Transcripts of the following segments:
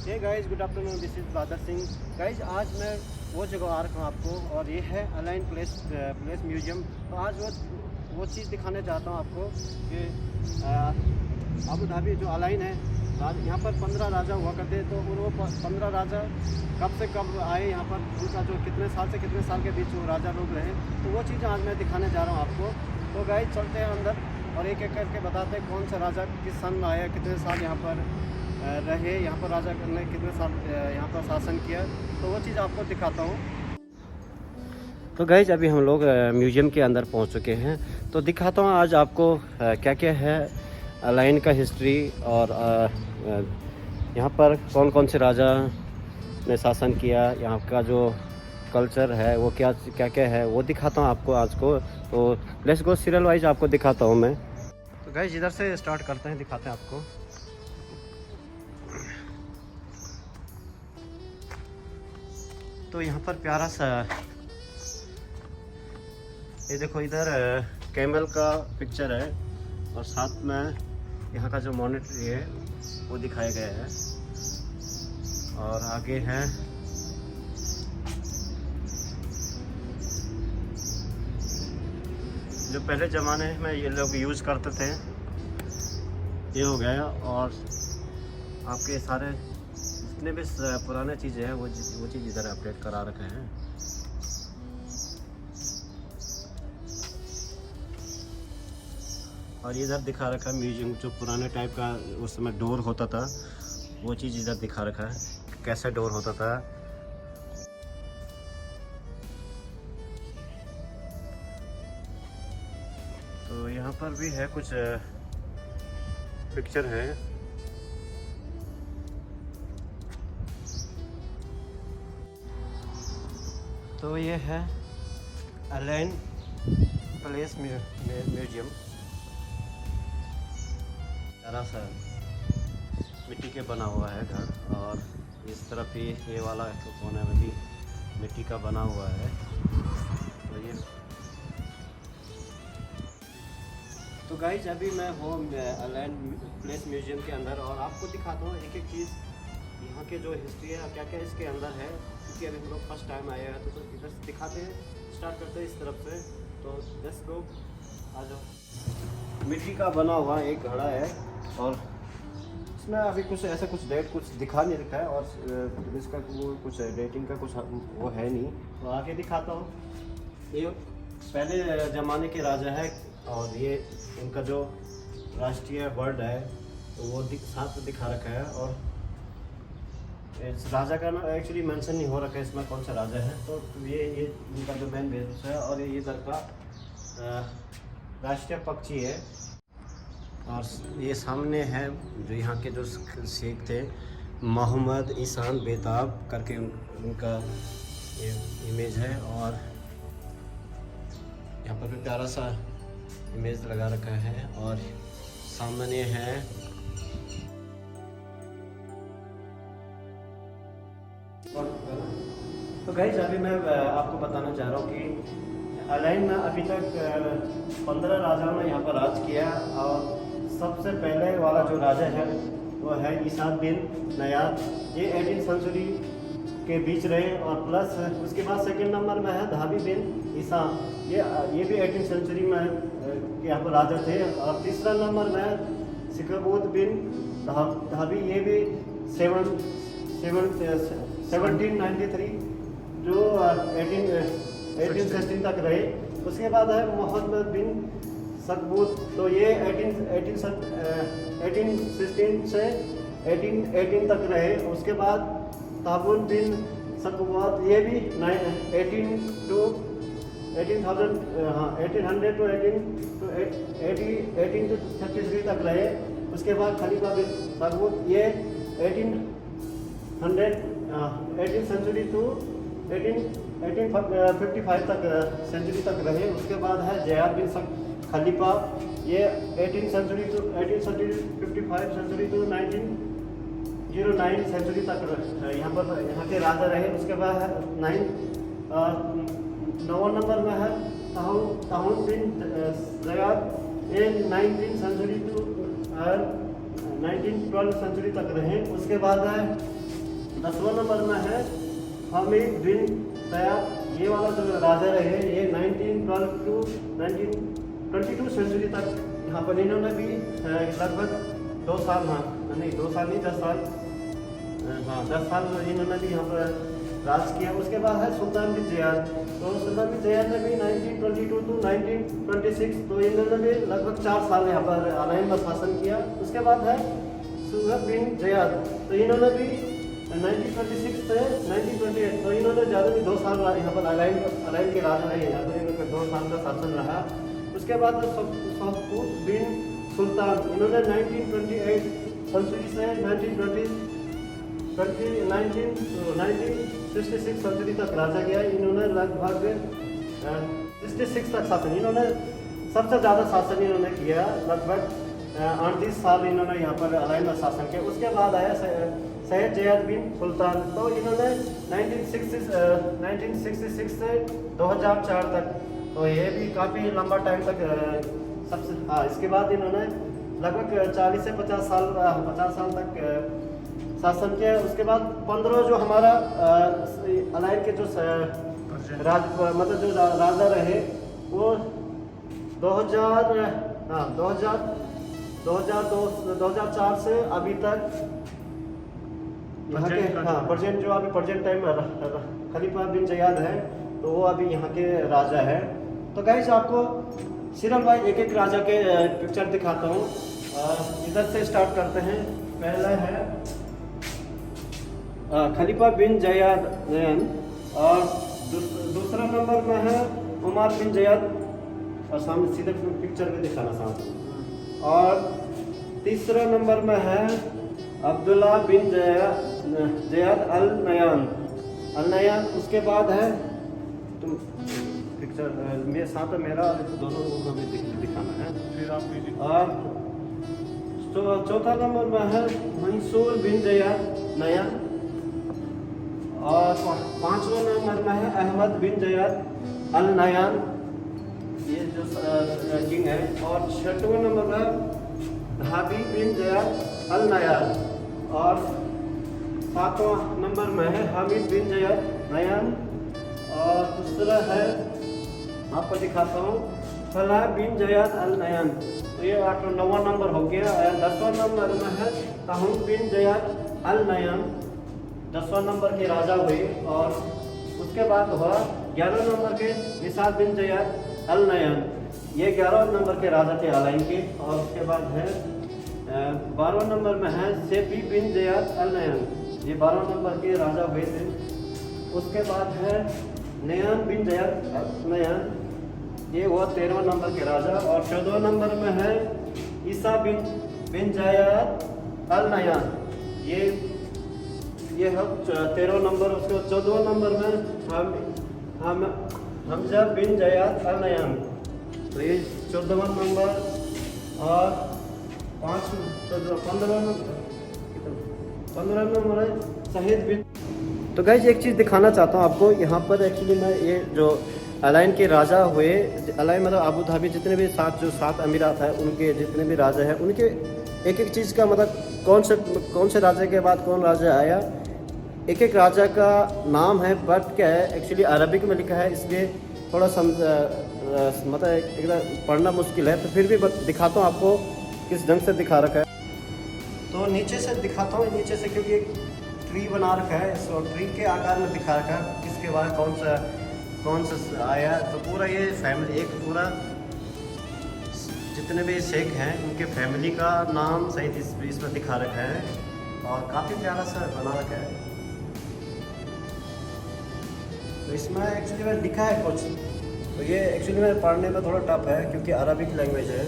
Hey guys, good afternoon, this is Badar Singh. Guys, आज मैं वो जगह आ रखा हूँ आपको, और ये है अलाइन प्लेस म्यूजियम। तो आज वो चीज़ दिखाने चाहता हूँ आपको कि अबू धाबी जो अलाइन है, यहाँ पर 15 राजा हुआ करते। तो वो 15 राजा कब से कब आए यहाँ पर, उनका जो कितने साल से कितने साल के बीच वो राजा लोग रहे, तो वो चीज़ आज मैं दिखाने जा रहा हूँ आपको। तो गाइस, चलते हैं अंदर और एक एक करके बताते हैं कौन सा राजा किस सन में आया, कितने साल यहाँ पर रहे, यहाँ पर राजा ने कितने साल यहाँ पर शासन किया। तो वो चीज़ आपको दिखाता हूँ। तो गाइस, अभी हम लोग म्यूजियम के अंदर पहुँच चुके हैं। तो दिखाता हूँ आज आपको क्या क्या है अलाइन का हिस्ट्री, और यहाँ पर कौन कौन से राजा ने शासन किया, यहाँ का जो कल्चर है वो क्या क्या क्या है वो दिखाता हूँ आपको आज को। तो लेट्स गो, सीरियल वाइज आपको दिखाता हूँ मैं। तो गाइस, इधर से स्टार्ट करते हैं, दिखाते हैं आपको। तो यहाँ पर प्यारा सा ये देखो, इधर कैमल का पिक्चर है, और साथ में यहाँ का जो मॉनिटरी है वो दिखाया गया है। और आगे है जो पहले ज़माने में ये लोग यूज़ करते थे, ये हो गया। और आपके सारे जितने भी पुराने चीज़ें हैं वो चीज़ इधर अपडेट करा रखे हैं। और इधर दिखा रखा है म्यूजियम, जो पुराने टाइप का उस समय डोर होता था, वो चीज़ इधर दिखा रखा है, कैसा डोर होता था। तो यहाँ पर भी है कुछ पिक्चर है। तो ये है अलाइन प्लेस म्यूजियम। प्यारा सा मिट्टी के बना हुआ है घर, और इस तरफ ही ये वाला कोने में भी मिट्टी का बना हुआ है। तो ये तो गाइस, अभी मैं हूँ अलाइन प्लेस म्यूजियम के अंदर, और आपको दिखाता हूँ एक एक चीज़, यहाँ के जो हिस्ट्री है क्या क्या इसके अंदर है। क्योंकि अभी हम लोग फर्स्ट टाइम आए हैं, तो इधर से दिखाते हैं, स्टार्ट करते हैं इस तरफ से। तो 10 लोग आ जाओ। मिट्टी का बना हुआ एक घड़ा है, और इसमें अभी कुछ ऐसा कुछ डेट कुछ दिखा नहीं रखा है, और इसका वो कुछ डेटिंग का कुछ वो है नहीं। तो आगे दिखाता हूँ। ये पहले ज़माने के राजा है, और ये इनका जो राष्ट्रीय बर्ड है तो वो साथ दिखा रखा है। और इस राजा का ना एक्चुअली मेंशन नहीं हो रखा है इसमें कौन सा राजा है। तो ये इनका जो मेन बेस है, और ये इधर का राष्ट्रीय पक्षी है। और ये सामने है जो यहाँ के जो शेख थे, मोहम्मद ईसान बेताब करके उनका ये इमेज है। और यहाँ पर भी प्यारा सा इमेज लगा रखा है, और सामने है तो गाइस, अभी मैं आपको बताना चाह रहा हूँ कि अलाइन में अभी तक 15 राजाओं ने यहाँ पर राज किया। और सबसे पहले वाला जो राजा है वो है ईसाद बिन नयाद, ये 18th सेंचुरी के बीच रहे। और प्लस उसके बाद सेकंड नंबर में है धाबी बिन ईसा, ये भी 18th सेंचुरी में यहाँ पर राजा थे। और तीसरा नंबर में सिकबूत बिन धाबी, ये भी 1793 जो 1816 तक रहे। उसके बाद है मोहम्मद बिन सकबूत, तो ये 1816 से 1818 तक रहे। उसके बाद ताबून बिन सकबूत, ये भी 1800 to 1833 तक रहे। उसके बाद खलीफा बिन सकबूत, ये 1800 सेंचुरी टू 1855 तक सेंचुरी तक रहे। उसके बाद है जयाद बिन खलीफा, ये 18th century to 1855 century to 1909 century तक यहाँ के राजा रहे। उसके बाद है 9 नंबर में है ताहुन बिन जयाद, ये 19th सेंचुरी टू 1912 सेंचुरी तक रहे। उसके बाद है 10वां नंबर में है हामिद बिन सयाद। ये वाला जो राजा रहे ये 1912 टू 1922 सेंचुरी तक यहाँ पर इन्होंने भी लगभग 2 साल, हाँ नहीं 2 साल नहीं 10 साल, हाँ 10 साल इन्होंने भी यहाँ पर राज किया। उसके बाद है सुल्तान बिन ज़ियाद। तो सुल्तान बिन ज़ियाद ने भी 1922 टू 1926, तो इन्होंने भी लगभग 4 साल यहाँ पर अलाइन में शासन किया। उसके बाद है सुहब बिन ज़ियाद, तो इन्होंने भी 1926 से 1928, तो इन्होंने ज़्यादा भी 2 साल यहाँ पर अलाइन के राजा रहे, यहाँ पर इनका 2 साल का शासन रहा। उसके बाद सऊद बिन सुल्तान, इन्होंने 1928 सेंचुरी से 1966 सेंचुरी तक राजा किया। इन्होंने लगभग 66 तक शासन, इन्होंने सबसे ज़्यादा शासन इन्होंने किया, लगभग 38 साल इन्होंने यहाँ पर अलाइन में शासन किया। उसके बाद आया सैयद ज़ियाद बिन सुल्तान, तो इन्होंने 1966 से 2004 तक, तो ये भी काफ़ी लंबा टाइम तक सबसे, हाँ इसके बाद इन्होंने लगभग 40 से 50 साल तक शासन किया। उसके बाद 15 जो हमारा अलाइन के जो मतलब जो राजा रहे वो 2004 से अभी तक यहाँ के, हाँ प्रेजेंट जो अभी प्रेजेंट टाइम खलीफा बिन ज़ियाद है, तो वो अभी यहाँ के राजा है। तो गाइस आपको सीरियल वाइज एक एक राजा के पिक्चर दिखाता हूँ। इधर से स्टार्ट करते हैं। पहला है खलीफा बिन ज़ियाद, और दूसरा नंबर में है उमर बिन ज़ियाद, और सामने सीधे पिक्चर में दिखाना सामने। और तीसरा नंबर में है अब्दुल्ला बिन ज़ियाद अल नयान। उसके बाद है तुम पिक्चर मेरे साथ मेरा दोनों को भी दिखाना है। फिर आप और तो चौथा नंबर में है मंसूर बिन ज़ियाद नयान, और 5वां नंबर में है अहमद बिन ज़ियाद अल नयान, ये जो किंग है। और 6वां नंबर में हाबीब बिन ज़ियाद अल नयान, और 7वां नंबर में है हामिद बिन ज़ियाद नयान। और दूसरा है आपको दिखाता हूँ फलाह बिन ज़ियाद अल नयान, तो ये 9वां नंबर हो गया। 10वां नंबर में है ताहून बिन ज़ियाद अल नयान, 10वां नंबर के राजा हुए। और उसके बाद हुआ 11वें नंबर के निसार बिन ज़ियाद अल नयान, ये 11वें नंबर के राजा थे अलाइन के। और उसके बाद है 12वें नंबर में है सेफी बिन ज़ियाद अल नयान, ये 12वें नंबर के राजा हुए थे। उसके बाद है नयान बिन ज़ियाद अल नयान, ये हुआ 13वें नंबर के राजा। और 14वें नंबर में है ईसा बिन ज़ियाद अल नयान, ये है 13वां नंबर। उसके 14वें नंबर में हमजा बिन ज़ियाद अल नयान, तो ये 14वां नंबर। और 15वां नंबर है शहीद बिन। तो गाइस एक चीज़ दिखाना चाहता हूँ आपको, यहाँ पर एक्चुअली मैं ये जो अलाइन के राजा हुए, अलाइन मतलब अबू धाबी जितने भी 7 अमीरात है उनके जितने भी राजा हैं उनके एक एक चीज़ का मतलब कौन से राजा के बाद कौन राजा आया, एक एक राजा का नाम है, बट क्या है एक्चुअली अरबिक में लिखा है, इसलिए थोड़ा मतलब एकदम पढ़ना मुश्किल है। तो फिर भी दिखाता हूँ आपको किस ढंग से दिखा रखा है। तो नीचे से दिखाता हूँ, नीचे से क्योंकि एक ट्री बना रखा है, सो ट्री के आकार में दिखा रखा है किसके बाद कौन सा आया। तो पूरा ये फैमिली, एक पूरा जितने भी शेख हैं उनके फैमिली का नाम सहित इसमें दिखा रखा है, और काफ़ी प्यारा सा बना रखा है। तो इसमें एक्चुअली में लिखा है कुछ, तो ये एक्चुअली में पढ़ने में थोड़ा टफ है क्योंकि अरबिक लैंग्वेज है,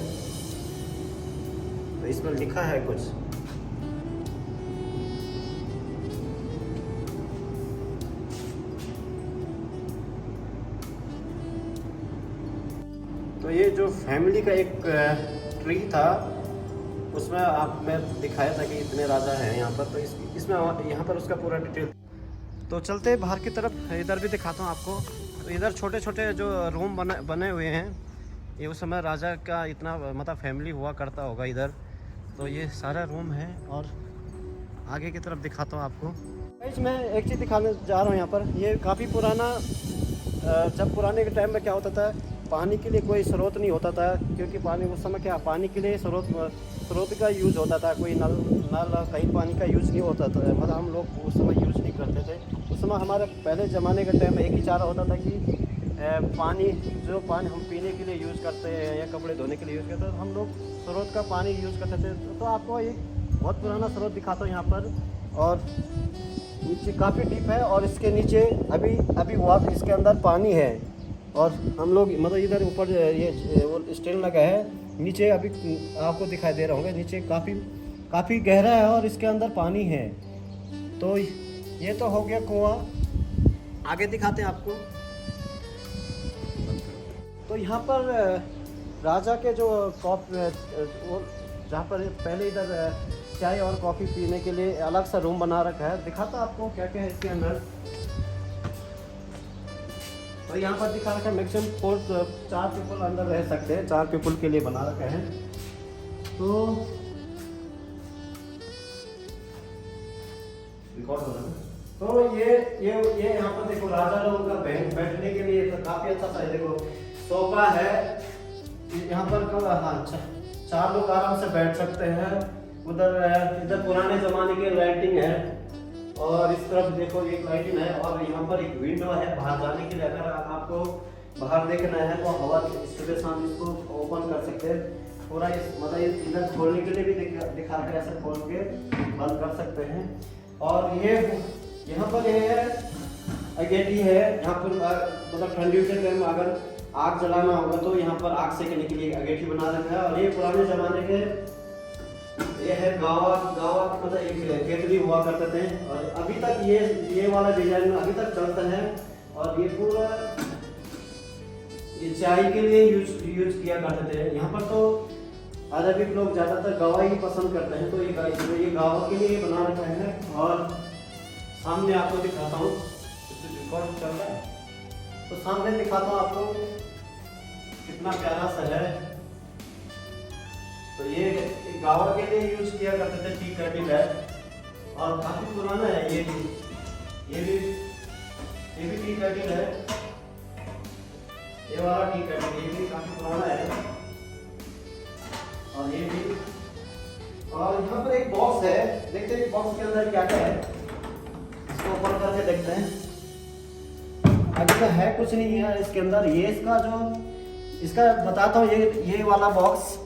तो इसमें लिखा है कुछ। तो ये जो फैमिली का एक ट्री था उसमें मैं दिखाया था कि इतने राजा हैं यहाँ पर, तो इसमें यहाँ पर उसका पूरा डिटेल। तो चलते बाहर की तरफ, इधर भी दिखाता हूँ आपको। तो इधर छोटे छोटे जो रूम बने हुए हैं, ये उस समय राजा का इतना मतलब फैमिली हुआ करता होगा इधर। तो ये सारा रूम है, और आगे की तरफ दिखाता हूँ आपको। गाइस मैं एक चीज़ दिखाने जा रहा हूँ यहाँ पर। ये काफ़ी पुराना, जब पुराने के टाइम में क्या होता था, पानी के लिए कोई स्रोत नहीं होता था, क्योंकि पानी उस समय क्या पानी के लिए स्रोत का यूज़ होता था, कोई नल कहीं पानी का यूज़ नहीं होता था, मतलब हम लोग उस समय यूज़ नहीं करते थे। उस समय हमारे पहले ज़माने के टाइम में एक ही चारा होता था कि पानी हम पीने के लिए यूज़ करते हैं या कपड़े धोने के लिए यूज़ करते हैं, हम लोग स्रोत का पानी यूज़ करते थे। तो आपको एक बहुत पुराना स्रोत दिखाता हूँ यहाँ पर, और नीचे काफ़ी डीप है, और इसके नीचे अभी वाटर इसके अंदर पानी है, और हम लोग मतलब इधर ऊपर ये वो स्टैंड लगा है, नीचे अभी आपको दिखाई दे रहा होगा, नीचे काफ़ी गहरा है और इसके अंदर पानी है। तो ये तो हो गया कुआं, आगे दिखाते हैं आपको। तो यहाँ पर राजा के जो जहाँ पर पहले इधर चाय और कॉफ़ी पीने के लिए अलग सा रूम बना रखा है, दिखाता आपको क्या क्या है इसके अंदर। तो यहाँ पर दिखा रखा है मैक्सिमम 4 पीपल अंदर रह सकते हैं, 4 पीपल के लिए बना रखा है। तो रिकॉर्ड हो रहा है। तो ये यहाँ पर देखो राजा लोगों का बैठने के लिए तो काफ़ी अच्छा सा है, देखो सोफा है यहाँ पर। हाँ 4 लोग आराम से बैठ सकते हैं। इधर पुराने ज़माने की लाइटिंग है, और इस तरफ देखो एक लाइटिंग है, और यहाँ पर एक विंडो है बाहर जाने के लिए। अगर आपको बाहर देखना है तो हवा सुबह शाम इसको ओपन कर सकते हैं पूरा। मतलब इधर खोलने के लिए भी दिखा कर ऐसे खोल के बंद कर सकते हैं। और ये यहाँ पर ये अगेटी है, यहाँ पर मतलब ठंडी के टाइम अगर आग जलाना होगा तो यहाँ पर आग सेकने के लिए अगेठी बना रखा है। और ये पुराने ज़माने के ये है गावा मतलब एक केतली हुआ करते थे, और अभी तक ये वाला डिजाइन अभी तक चलता है। और ये पूरा ये चाय के लिए यूज किया करते थे। यहाँ पर तो अरबी लोग ज़्यादातर गावा ही पसंद करते हैं, तो ये गावा के लिए बना रखा है। और सामने आपको दिखाता हूँ, रिकॉर्ड चल रहा है तो सामने दिखाता हूँ आपको, कितना प्यारा सा है। तो ये गावा के लिए यूज किया करते थे, टी केटल है, और काफी पुराना है। ये भी टी केटल है, ये वाला टी केटल ये भी काफी पुराना है। और ये भी, और यहाँ पर एक बॉक्स है, देखते हैं बॉक्स के अंदर क्या क्या है, इसको ओपन करके देखते हैं। अभी तो है कुछ नहीं है इसके अंदर। ये इसका बताता हूँ, ये वाला बॉक्स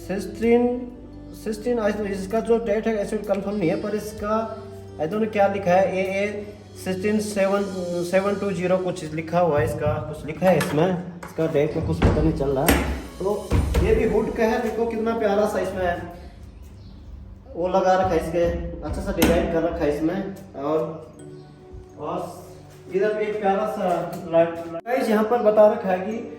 सिस्टीन इसका जो डेट है ऐसे कंफर्म नहीं है, पर इसका आई डोंट नो क्या लिखा है, AA 16720 कुछ लिखा हुआ है, इसका कुछ लिखा है इसमें, इसका डेट का कुछ पता नहीं चल रहा है। तो ये भी हुड का है, देखो कितना प्यारा सा इसमें वो लगा रखा है, इसके अच्छा सा डिजाइन कर रखा है इसमें। और इधर भी एक प्यारा सा लाइट यहाँ पर बता रखा है कि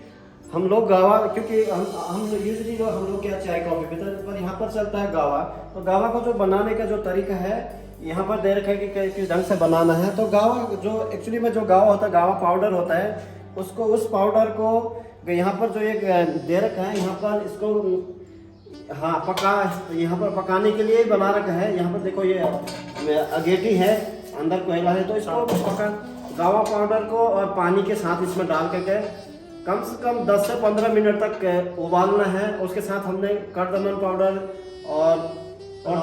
हम लोग गावा, क्योंकि हम यूजली हम लोग क्या चाय कॉफी पीते हैं, पर यहाँ पर चलता है गावा। तो गावा को जो बनाने का जो तरीका है यहाँ पर दे रखा है कि किस ढंग से बनाना है। तो गावा जो एक्चुअली में जो गावा होता है, गावा पाउडर होता है, उसको उस पाउडर को यहाँ पर जो एक दे रखा है, यहाँ पर इसको यहाँ पर पकाने के लिए बना रखा है। यहाँ पर देखो ये अगेटी है, अंदर कोयला है, तो इसको गावा पाउडर को और पानी के साथ इसमें डाल करके कम से कम 10 से 15 मिनट तक उबालना है। उसके साथ हमने कार्डमम पाउडर और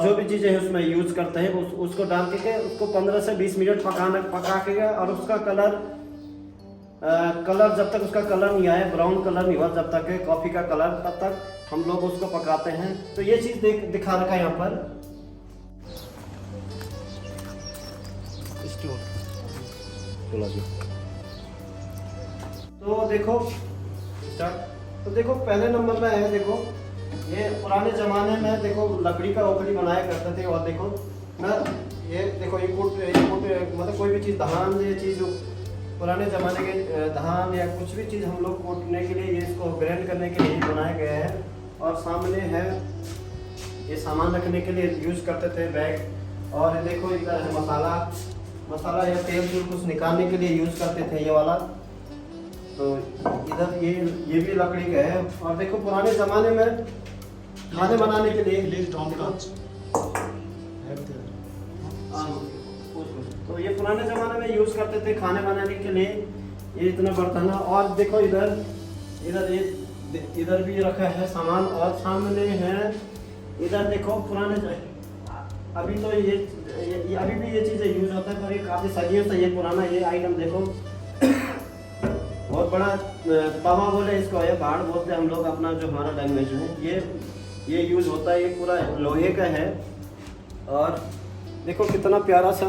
जो भी चीज़ें उसमें यूज़ करते हैं उसको डाल के उसको 15 से 20 मिनट पका के, और उसका कलर जब तक उसका कलर नहीं आए, ब्राउन कलर नहीं हुआ जब तक कॉफ़ी का कलर, तब तक हम लोग उसको पकाते हैं। तो ये चीज़ दिखा रखा है यहाँ पर। तो देखो स्टार्ट। तो देखो पहले नंबर में है, देखो ये पुराने ज़माने में देखो लकड़ी का ओखली बनाया करते थे। और देखो ये देखो ये मतलब कोई भी चीज़, धान, ये चीज़ पुराने ज़माने के धान या कुछ भी चीज़ हम लोग कूटने के लिए, ये इसको ग्राइंड करने के लिए बनाया गया है। और सामने है ये सामान रखने के लिए यूज़ करते थे बैग। और देखो इधर है मसाला या तेल कुछ निकालने के लिए यूज़ करते थे, ये वाला। तो इधर ये भी लकड़ी का है। और देखो पुराने ज़माने में खाने बनाने के लिए तो ये पुराने ज़माने में यूज़ करते थे खाने बनाने के लिए, ये इतना बर्तन है। और देखो इधर इधर ये इधर भी रखा है सामान, और सामने है इधर देखो पुराने, अभी तो ये अभी भी ये चीज़ें यूज़ होता है, पर ये काफ़ी सदियों से ये पुराना ये आइटम देखो बहुत बड़ा तवा बोले इसको, ये भाड़ बोलते हैं हम लोग अपना जो हमारा लैंग्वेज है। ये यूज़ होता है, ये पूरा लोहे का है। और देखो कितना प्यारा सा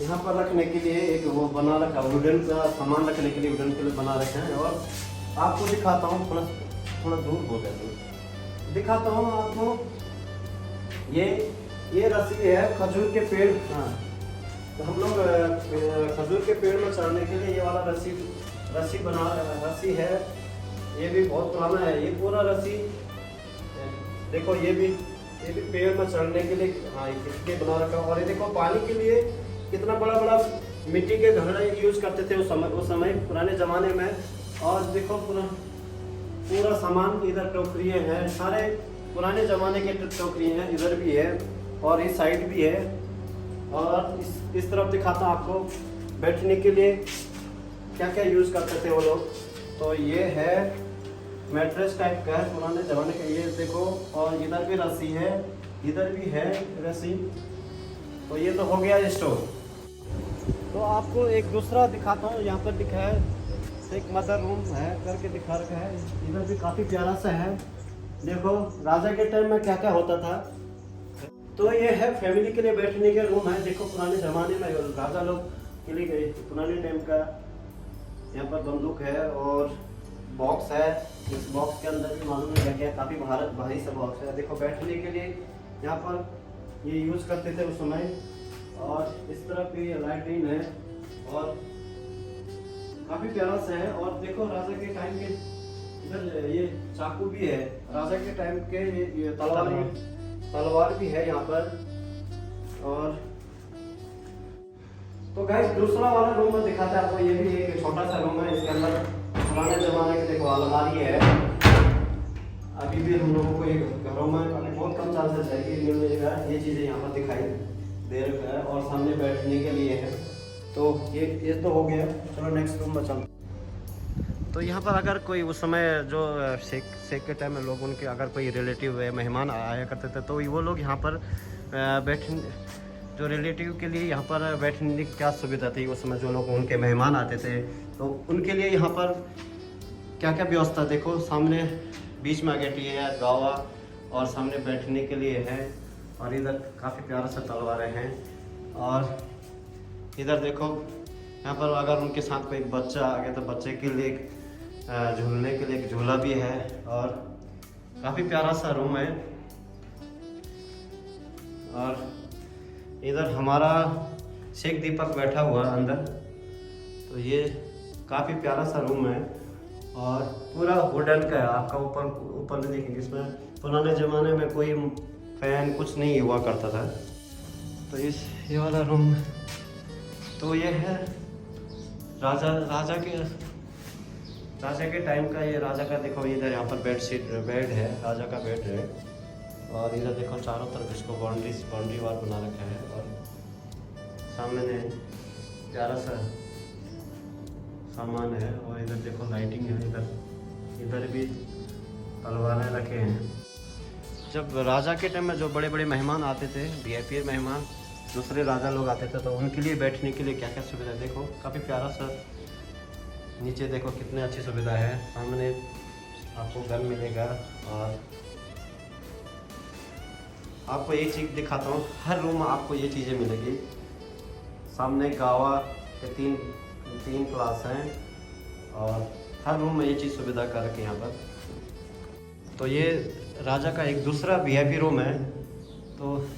यहाँ पर रखने के लिए एक वो बना रखा, वुडन का सामान रखने के लिए वुडन के लिए बना रखा है। और आपको दिखाता हूँ, थोड़ा दूर हो गया, दिखाता हूँ आपको। ये रस्सी है खजूर के पेड़, हाँ, तो हम लोग खजूर के पेड़ में चढ़ने के लिए ये वाला रस्सी है। ये भी बहुत पुराना है, ये पूरा रस्सी देखो, ये भी पेड़ में चढ़ने के लिए, हाँ, इसके बना रखा। और ये देखो पानी के लिए कितना बड़ा बड़ा मिट्टी के घड़े यूज करते थे उस समय पुराने ज़माने में। और देखो पूरा सामान इधर टोकरियाँ हैं, सारे पुराने ज़माने के टोकरियाँ हैं, इधर भी है और इस साइड भी है। और इस तरफ दिखाता हूँ आपको बैठने के लिए क्या क्या यूज़ करते थे वो लोग। तो ये है मैट्रेस टाइप का है पुराने ज़माने का, ये देखो। और इधर भी रस्सी है, इधर भी है रस्सी। तो ये तो हो गया स्टोव। तो आपको एक दूसरा दिखाता हूँ, यहाँ पर दिखा है एक मदर रूम है करके दिखा रखा है। इधर भी काफ़ी प्यारा सा है, देखो राजा के टाइम में क्या क्या होता था। तो ये है फैमिली के लिए बैठने के रूम है। देखो पुराने ज़माने में राजा लोग के लिए पुराने टाइम का, यहाँ पर बंदूक है और बॉक्स है। इस बॉक्स के अंदर भी मालूम है क्या, काफ़ी भारी सा बॉक्स है। देखो बैठने के लिए यहाँ पर ये यूज़ करते थे उस समय। और इस तरफ भी लाइटिंग है और काफ़ी प्यारा सा है। और देखो राजा के टाइम के इधर ये चाकू भी है, राजा के टाइम के ये तलवार भी है यहाँ पर। और तो गाइस दूसरा वाला रूम में दिखाते हैं आपको। ये भी एक छोटा सा रूम है, इसके अंदर पुराने ज़माने के देखो अलमारी है। अभी भी हम लोगों को एक घरों में अभी बहुत कम चांसेस है कि मिल जाएगा, ये चीज़ें यहाँ पर दिखाई दे रखा है। और सामने बैठने के लिए है। तो ये तो हो गया, चलो नेक्स्ट रूम में चलते। तो यहाँ पर अगर कोई उस समय जो शेख के टाइम में लोग उनके अगर कोई रिलेटिव है मेहमान आया करते थे, तो वो लोग यहाँ पर बैठने, जो रिलेटिव के लिए यहाँ पर बैठने की क्या सुविधा थी उस समय, जो लोग उनके मेहमान आते थे तो उनके लिए यहाँ पर क्या क्या व्यवस्था। देखो सामने बीच में अगेटी है गावा, और सामने बैठने के लिए है। और इधर काफ़ी प्यारा सा तलवारें हैं। और इधर देखो यहाँ पर अगर उनके साथ कोई बच्चा आ गया तो बच्चे के लिए झूलने के लिए एक झूला भी है। और काफ़ी प्यारा सा रूम है। और इधर हमारा शेख दीपक बैठा हुआ है अंदर। तो ये काफ़ी प्यारा सा रूम है और पूरा वुडन का है। आपका ऊपर में देखेंगे, इसमें पुराने ज़माने में कोई फैन कुछ नहीं हुआ करता था। तो ये वाला रूम, तो ये है राजा के टाइम का। ये राजा का देखो, इधर यहाँ पर बेड है, राजा का बेड है। और इधर देखो चारों तरफ इसको बाउंड्री वाल बना रखा है। और सामने प्यारा सा सामान है। और इधर देखो लाइटिंग है, इधर भी तलवारें रखे हैं। जब राजा के टाइम में जो बड़े बड़े मेहमान आते थे, वीआईपी मेहमान, दूसरे राजा लोग आते थे, तो उनके लिए बैठने के लिए क्या क्या सुविधा है। देखो काफ़ी प्यारा सा, नीचे देखो कितनी अच्छी सुविधा है। सामने आपको गन मिलेगा। और आपको एक चीज़ दिखाता हूँ, हर रूम में आपको ये चीज़ें मिलेगी। सामने गावा के तीन क्लास हैं और हर रूम में ये चीज़ सुविधा कर रखी है यहाँ पर। तो ये राजा का एक दूसरा वीआईपी रूम है। तो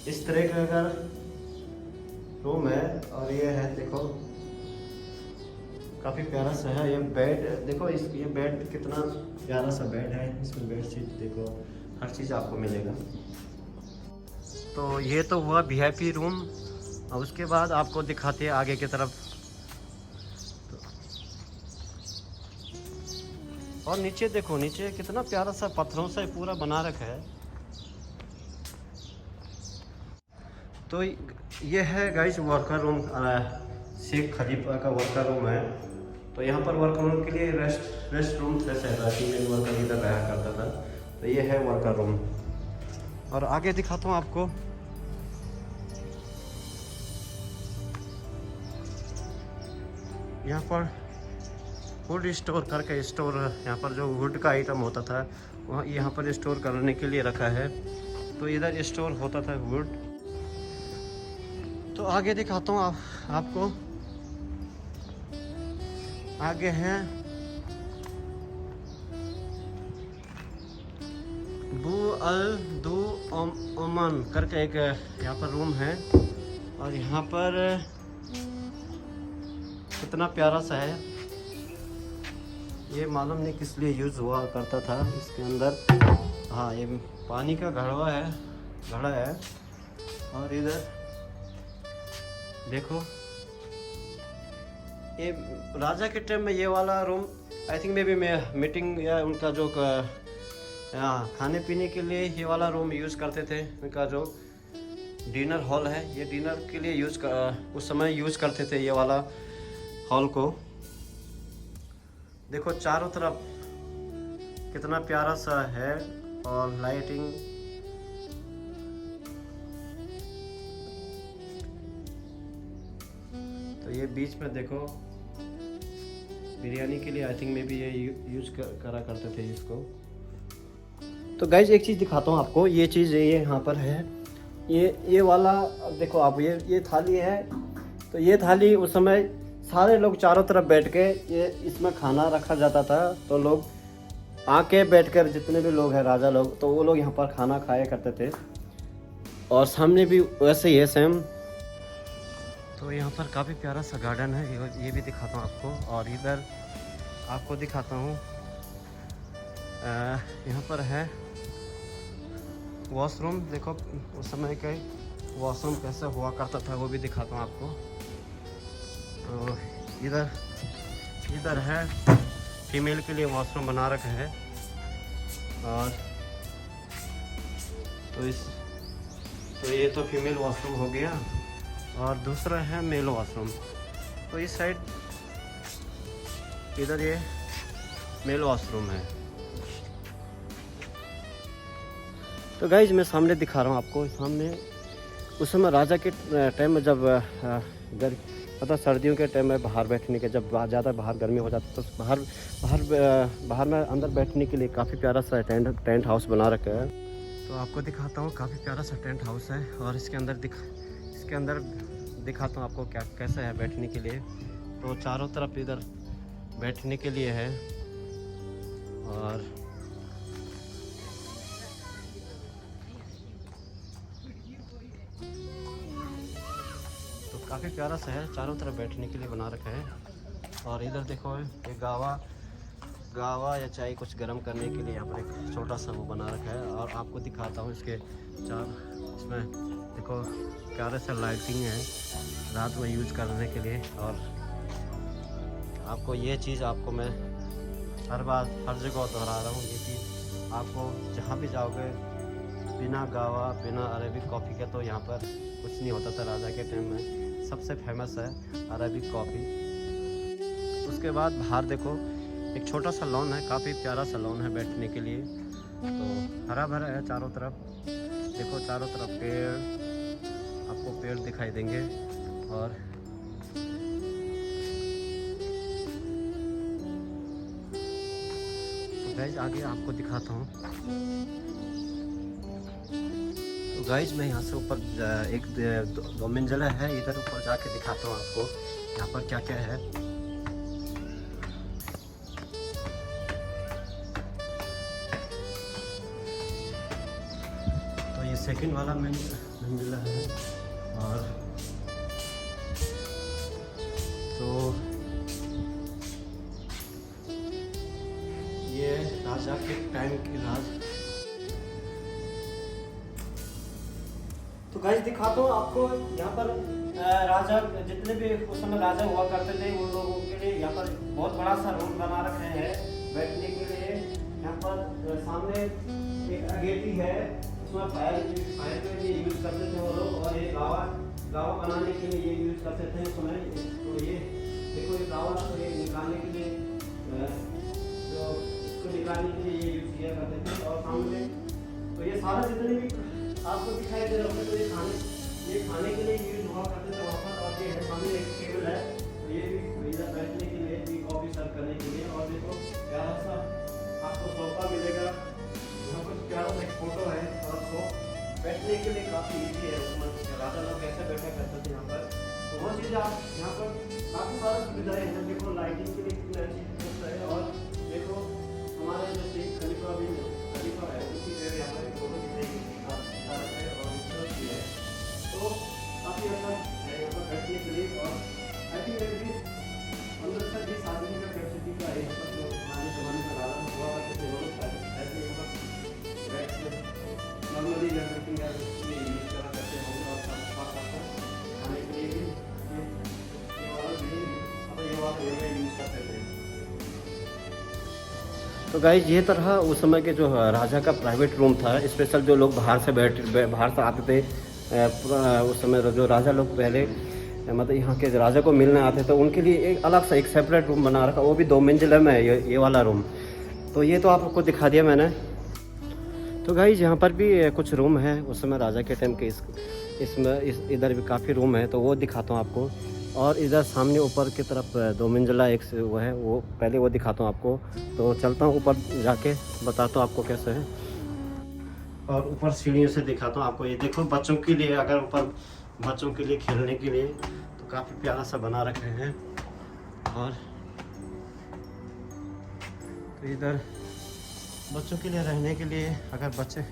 इस तरह का अगर रूम है। और ये है देखो काफ़ी प्यारा सा है। ये बेड देखो, ये बेड कितना प्यारा सा बेड है। इसमें बेड शीट देखो, हर चीज़ आपको मिलेगा। तो ये तो हुआ वीआईपी रूम। और उसके बाद आपको दिखाते हैं आगे की तरफ। और नीचे देखो, नीचे कितना प्यारा सा पत्थरों से पूरा बना रखा है। तो ये है गाइस वर्कर रूम, शेख खलीफा का वर्कर रूम है। तो यहाँ पर वर्कर रूम के लिए रेस्ट रूम जैसे रहता है, फीमेल वर्कर इधर रहा करता था। तो ये है वर्कर रूम। और आगे दिखाता हूँ आपको। यहाँ पर वुड स्टोर करके स्टोर, यहाँ पर जो वुड का आइटम होता था वहाँ यहाँ पर स्टोर करने के लिए रखा है। तो इधर स्टोर होता था वुड। तो आगे दिखाता हूँ आपको। आगे है बू अल दू ओमन करके एक यहाँ पर रूम है। और यहाँ पर कितना प्यारा सा है, ये मालूम नहीं किस लिए यूज़ हुआ करता था इसके अंदर। हाँ, ये पानी का घड़ा है। और इधर देखो, ये राजा के टाइम में ये वाला room I think may be meeting या उनका जो खाने पीने के लिए ये वाला रूम यूज़ करते थे। उनका जो डिनर हॉल है, ये डिनर के लिए उस समय यूज़ करते थे ये वाला हॉल को। देखो चारों तरफ कितना प्यारा सा है और लाइटिंग। तो ये बीच में देखो, बिरयानी के लिए आई थिंक मे बी ये यूज करा करते थे इसको। तो गाइज एक चीज़ दिखाता हूँ आपको। ये चीज़ ये यहाँ पर है, ये वाला देखो आप, ये थाली है। तो ये थाली उस समय सारे लोग चारों तरफ बैठ के ये इसमें खाना रखा जाता था। तो लोग आके बैठकर, जितने भी लोग हैं राजा लोग, तो वो लोग यहाँ पर खाना खाया करते थे। और सामने भी वैसे ही है सेम। तो यहाँ पर काफ़ी प्यारा सा गार्डन है, ये भी दिखाता हूँ आपको। और इधर आपको दिखाता हूँ, यहाँ पर है वॉशरूम। देखो उस समय के वॉशरूम कैसे हुआ करता था, वो भी दिखाता हूँ आपको। तो इधर है फीमेल के लिए वॉशरूम बना रखा है। और तो ये तो फीमेल वॉशरूम हो गया। और दूसरा है मेल वॉशरूम। तो इस साइड इधर ये मेल वॉशरूम है। तो गाइज मैं सामने दिखा रहा हूँ आपको। सामने उस समय राजा के टाइम में जब मतलब सर्दियों के टाइम में बाहर बैठने के, जब ज़्यादा बाहर गर्मी हो जाती तो बाहर में अंदर बैठने के लिए काफ़ी प्यारा सा टेंट हाउस बना रखा है। तो आपको दिखाता हूँ, काफ़ी प्यारा सा टेंट हाउस है। और इसके अंदर दिखाता हूँ आपको कैसा है बैठने के लिए। तो चारों तरफ इधर बैठने के लिए है। और तो काफ़ी प्यारा सा है, चारों तरफ बैठने के लिए बना रखा है। और इधर देखो, ये गावा या चाय कुछ गर्म करने के लिए यहाँ पर एक छोटा सा वो बना रखा है। और आपको दिखाता हूँ इसके इसमें देखो प्यारे से लाइटिंग है रात में यूज करने के लिए। और आपको ये चीज़ आपको मैं हर जगह दोहरा रहा हूँ, ये चीज़ आपको जहाँ भी जाओगे बिना गावा, बिना अरेबिक कॉफ़ी के तो यहाँ पर कुछ नहीं होता था। राजा के टाइम में सबसे फेमस है अरेबिक कॉफ़ी। उसके बाद बाहर देखो, एक छोटा सा लॉन है, काफ़ी प्यारा सा लॉन है बैठने के लिए। तो हरा भरा है चारों तरफ। देखो चारों तरफ पेड़, आपको पेड़ दिखाई देंगे। और तो गाइज आगे आपको दिखाता हूँ। तो गाइज मैं यहाँ से ऊपर एक दो मंजिला है, इधर ऊपर जाके दिखाता हूँ आपको यहाँ पर क्या क्या है। तो ये सेकंड वाला मंजिला है। और तो ये राजा के टाइम की तो गाइस दिखाता हूँ आपको यहाँ पर राजा, जितने भी उस समय राजा हुआ करते थे उन लोगों के लिए यहाँ पर बहुत बड़ा सा रूम बना रखे हैं बैठने के लिए। यहाँ पर सामने एक अगेटी है, इसमें फायर के लिए यूज़ करते थे वो लोग, और ये गावा बनाने के लिए ये यूज़ करते थे इसमें। तो ये देखो ये गावा, तो ये निकालने के लिए जो इसको निकालने के लिए ये यूज़ किया करते थे। और सामने तो ये सारा जितने भी आपको दिखाई दे रहा होगा, तो ये खाने के लिए यूज़ हुआ करते थे वहाँ पर। और ये है सामने एक टेबल है, तो ये भी इधर बैठने के लिए भी, कॉफ़ी सर्व करने के लिए। और देखो प्यारा सा आपको सोफा मिलेगा, यहाँ पर प्यारा सा एक फोटो है। और सो बैठने के लिए काफ़ी ईजी है, उसमें राजा लोग कैसे बैठा करते थे यहाँ पर। तो वो चीज़ आप यहाँ पर काफ़ी सारी सुविधाएं हैं। देखो लाइटिंग के लिए कितनी अच्छी व्यवस्था है। और देखो हमारे जो शेख खलीफा है, उसी जगह यहाँ पर एक फोटो दिख रही है और भी है। तो काफ़ी अच्छा है यहाँ पर बैठने के लिए। और आई थिंक भी 15 से 20 आदमी का कैपेसिटी का है यहाँ पर। जो पुराने ज़माने में राजा हुआ करते थे वो लोग ऐसे यहाँ पर बैठ के नॉर्मली मीटिंग यूज़ करा करते होंगे। और साथ खाने के लिए भी ये वाला यूज़ करते थे। तो गाइस ये तरह उस समय के जो राजा का प्राइवेट रूम था, स्पेशल जो लोग बाहर से आते थे। उस समय जो राजा लोग पहले मतलब यहाँ के राजा को मिलने आते थे, तो उनके लिए एक अलग सा एक सेपरेट रूम बना रखा, वो भी 2 मंजिला में है ये वाला रूम। तो ये तो आपको दिखा दिया मैंने। तो गाइस यहाँ पर भी कुछ रूम है उस समय राजा के टाइम के। इसमें इधर भी काफ़ी रूम है, तो वो दिखाता हूँ आपको। और इधर सामने ऊपर की तरफ 2 मंजिला एक वो है, वो पहले वो दिखाता हूँ आपको। तो चलता हूँ ऊपर जाके बताता हूँ आपको कैसे है। और ऊपर सीढ़ियों से दिखाता हूँ आपको। ये देखो बच्चों के लिए, अगर ऊपर बच्चों के लिए खेलने के लिए तो काफ़ी प्यारा सा बना रखे हैं। और तो इधर बच्चों के लिए रहने के लिए, अगर बच्चे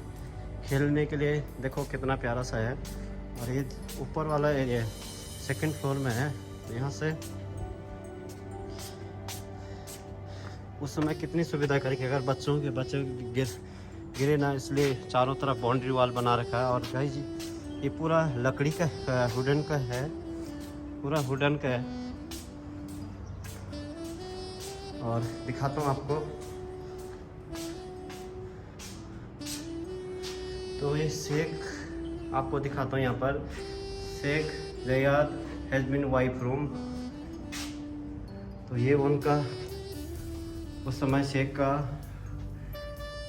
खेलने के लिए, देखो कितना प्यारा सा है। और ये ऊपर वाला एरिया 2nd फ्लोर में है। तो यहाँ से उस समय कितनी सुविधा करी कि अगर बच्चे गिरे ना, इसलिए चारों तरफ बाउंड्री वॉल बना रखा है। और गाइस ये पूरा लकड़ी का वुडन का है, पूरा वुडन का है। और दिखाता हूँ आपको। तो ये शेख आपको दिखाता हूँ यहाँ पर, Sheikh Zayed has been wife room. तो ये उनका उस समय शेख का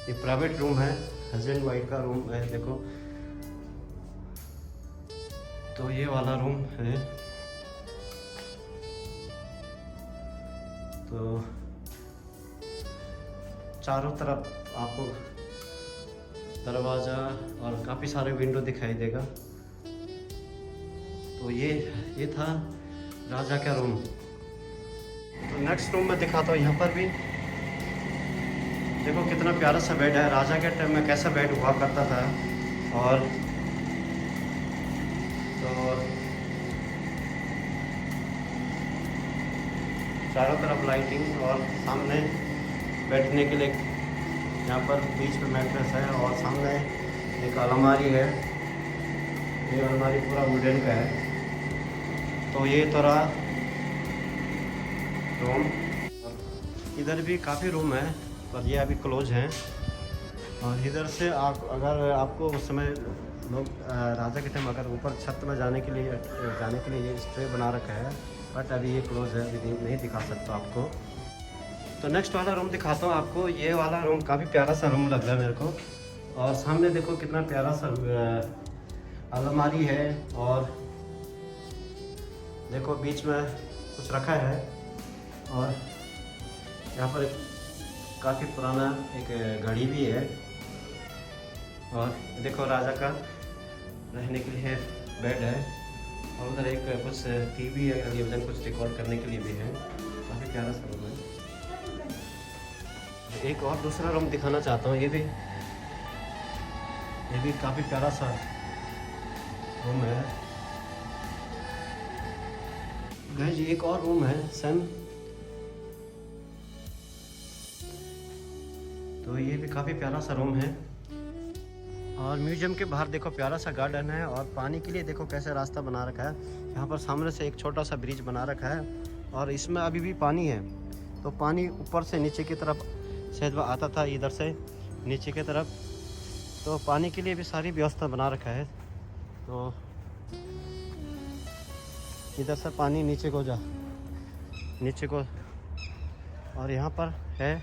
ये प्राइवेट रूम है, हस्बैंड वाइफ का रूम है। देखो तो ये वाला रूम है। तो चारों तरफ आपको दरवाज़ा और काफ़ी सारे विंडो दिखाई देगा। तो ये था राजा का रूम। तो नेक्स्ट रूम में दिखाता हूँ। यहाँ पर भी देखो कितना प्यारा सा बेड है। राजा के टाइम में कैसा बेड हुआ करता था। और तो चारों तरफ लाइटिंग, और सामने बैठने के लिए यहाँ पर बीच में मैट्रेस है। और सामने एक अलमारी है, ये अलमारी पूरा वुडन का है। तो ये तो रहा रूम। इधर भी काफ़ी रूम है, पर ये अभी क्लोज हैं। और इधर से अगर आपको उस समय लोग राजा के टाइम अगर ऊपर छत में जाने के लिए ये स्ट्रे बना रखा है, बट अभी ये क्लोज है, अभी नहीं दिखा सकता आपको। तो नेक्स्ट वाला रूम दिखाता हूँ आपको। ये वाला रूम काफ़ी प्यारा सा रूम लग रहा है मेरे को। और सामने देखो कितना प्यारा सा अलमारी है। और देखो बीच में कुछ रखा है। और यहाँ पर काफ़ी पुराना एक घड़ी भी है। और देखो राजा का रहने के लिए बेड है। और उधर एक कुछ टीवी है, टेलीविज़न कुछ रिकॉर्ड करने के लिए भी है। काफ़ी प्यारा सा रूम है। एक और दूसरा रूम दिखाना चाहता हूँ। ये भी काफ़ी प्यारा सा रूम है। गाइस एक और रूम है सेम। तो ये भी काफ़ी प्यारा सा रूम है। और म्यूजियम के बाहर देखो प्यारा सा गार्डन है। और पानी के लिए देखो कैसे रास्ता बना रखा है। यहाँ पर सामने से एक छोटा सा ब्रिज बना रखा है। और इसमें अभी भी पानी है। तो पानी ऊपर से नीचे की तरफ शायद आता था, इधर से नीचे की तरफ। तो पानी के लिए भी सारी व्यवस्था बना रखा है। तो इधर से पानी नीचे को नीचे को, और यहाँ पर है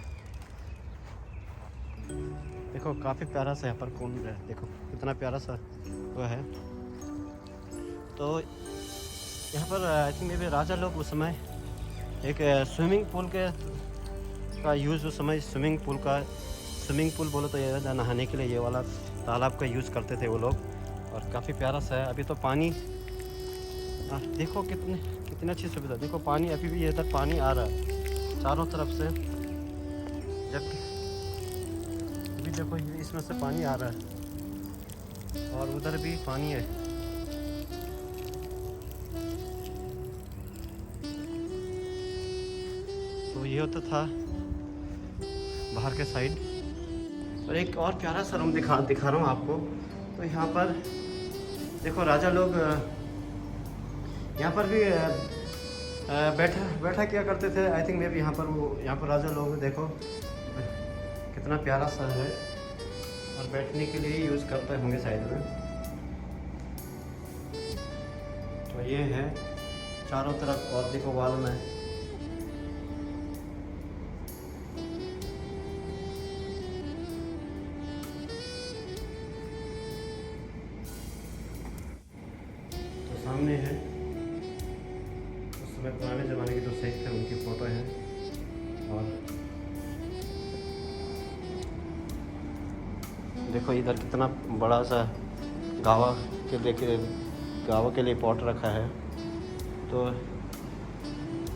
देखो काफ़ी प्यारा सा यहाँ पर कुंड है, देखो कितना प्यारा सा वो है। तो यहाँ पर आई थिंक मे भी राजा लोग उस समय एक स्विमिंग पूल का यूज़, उस समय स्विमिंग पूल बोलो तो ये नहाने के लिए ये वाला तालाब का यूज़ करते थे वो लोग, और काफ़ी प्यारा सा है। अभी तो पानी देखो कितनी अच्छी सुविधा, देखो पानी अभी भी इधर पानी आ रहा है चारों तरफ से, जबकि अभी देखो इसमें से पानी आ रहा है और उधर भी पानी है। तो ये होता था बाहर के साइड। और एक और प्यारा सा रूम दिखा रहा हूँ आपको। तो यहाँ पर देखो राजा लोग यहाँ पर भी बैठा किया करते थे। आई थिंक मे भी यहाँ पर राजा लोग देखो कितना प्यारा सा है, और बैठने के लिए यूज़ करते होंगे शायद में। तो ये है चारों तरफ, और देखो वॉल में तो सामने है उस समय पुराने ज़माने के जो शहीद थे उनकी फ़ोटो है। और देखो इधर कितना बड़ा सा गावा के लिए पॉट रखा है। तो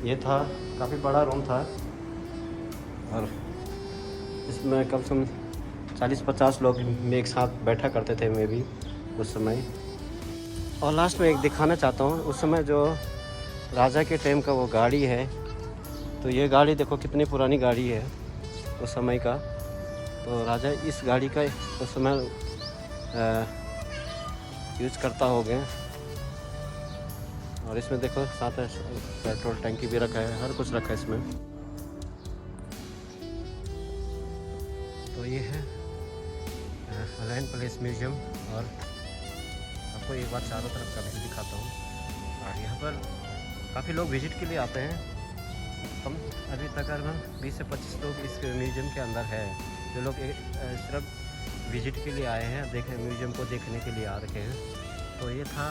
ये था काफ़ी बड़ा रूम था, और इसमें कम से कम 40-50 लोग में एक साथ बैठा करते थे मैं भी उस समय। और लास्ट में एक दिखाना चाहता हूँ, उस समय जो राजा के टाइम का वो गाड़ी है, तो ये गाड़ी देखो कितनी पुरानी गाड़ी है उस समय का। तो राजा इस गाड़ी का उस समय यूज़ करता हो गया। और इसमें देखो साथ में पेट्रोल टंकी भी रखा है, हर कुछ रखा है इसमें। तो ये है अलाइन प्लेस म्यूजियम, और आपको एक बार चारों तरफ का भी दिखाता हूँ। और यहाँ पर काफ़ी लोग विज़िट के लिए आते हैं। कम अभी तकरीबन 20 से 25 लोग इस म्यूजियम के अंदर है, जो लोग सिर्फ विज़िट के लिए आए हैं, म्यूजियम को देखने के लिए आ रखे हैं। तो ये था,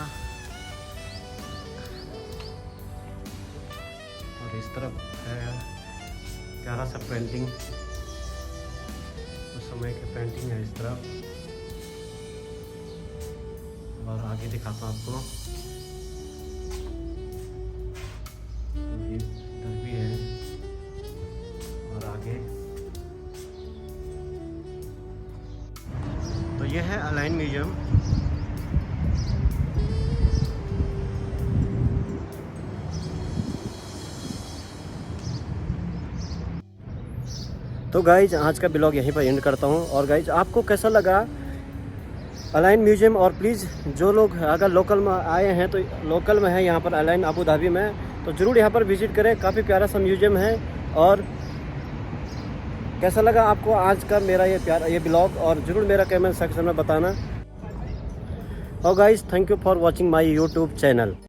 और इस तरफ है प्यारा सा पेंटिंग, उस समय की पेंटिंग है इस तरफ। और आगे दिखाता हूँ आपको, इधर भी है, और आगे तो ये है अलाइन म्यूजियम। तो गाइज आज का ब्लॉग यहीं पर एंड करता हूँ। और गाइज आपको कैसा लगा अलाइन म्यूजियम, और प्लीज़ जो लोग अगर लोकल में आए हैं तो लोकल में है यहाँ पर अलाइन अबू धाबी में, तो ज़रूर यहाँ पर विज़िट करें। काफ़ी प्यारा सा म्यूजियम है। और कैसा लगा आपको आज का मेरा ये ब्लॉग, और ज़रूर मेरा कमेंट सेक्शन में बताना। और guys thank you for watching my YouTube channel.